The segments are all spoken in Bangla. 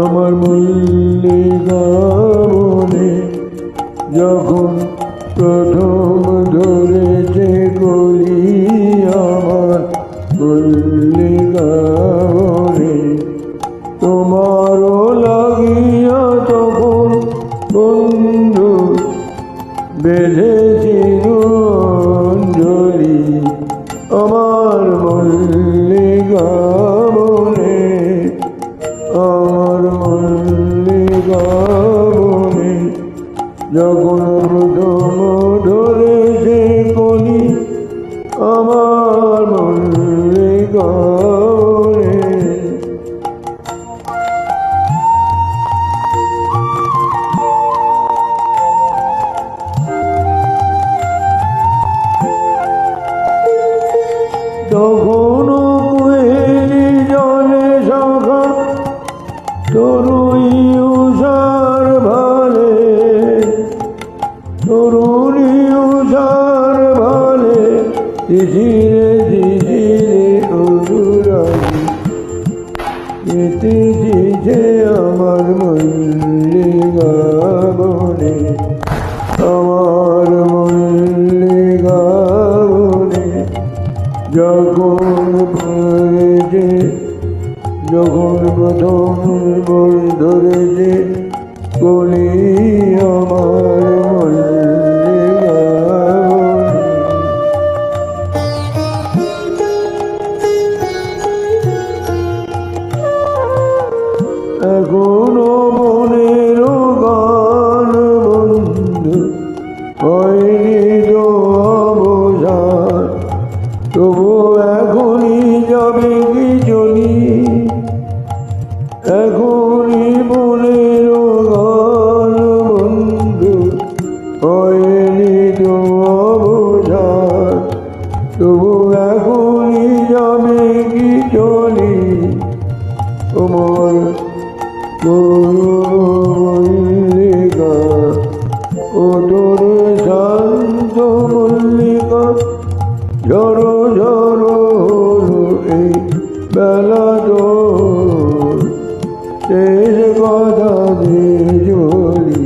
আমার মল্লিকা বনে যখন প্রথম ধরেছে কলি আমার মল্লিকা বনে তোমারও লাগিয়া তখন বন্ধু বেঁধেছিল অঞ্জলি আমার মল্লিকা বনে আমার মল্লিকা বনে যখন প্রথম ধরেছে কলি আমার মল্লিকা বনে তখনও কুহেলি জলে শাখা তরুই উষার ভালে তরুণী উষার ভালে ধীরে ধীরে অনুরাগী এতে দিছে আমার মল্লিকা বনে আমার মল্লিকা বনে যখন ধরেছে যখন প্রথম ধরেছে কলি আমার মল্লিকা এখনো মনের গান বন্ধু হয়নি তো অবসান তবু এখনই যাবে কি চলি এখনই মনের গান বন্ধু হয়নি তো অবসান তবু এখনই যাবে কি চলি তোমার মল্লিকা ও তোর শান্ত মল্লিকা ঝড়ো ঝড়ো হলো এই বেলা তোর শেষ কথা দিয়ে চলি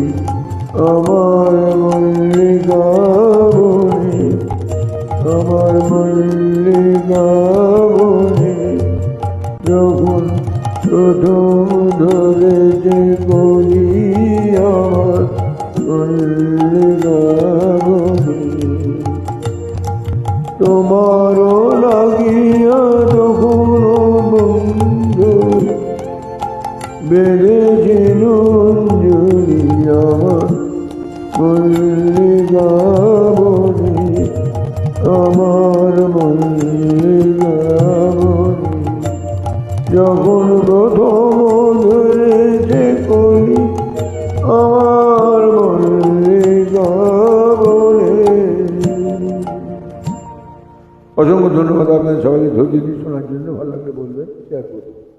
আমার মল্লিকা বনে আমার মল্লিকা বনে যখন প্রথম ধরেছে কলি আমার মল্লিকা বনে তোমারও লাগিয়া তখন বন্ধু বেড়েছিল অঞ্জলি আমার মল্লিকা বনে আমার মল্লিকা বনে যখন প্রথম ধরেছে কলি আমার মল্লিকা বনে। অসংখ্য ধন্যবাদ আপনাদের সবাইকে ধৈর্য দিয়ে শোনার জন্য। ভালো লাগলে বলবেন, শেয়ার করবেন।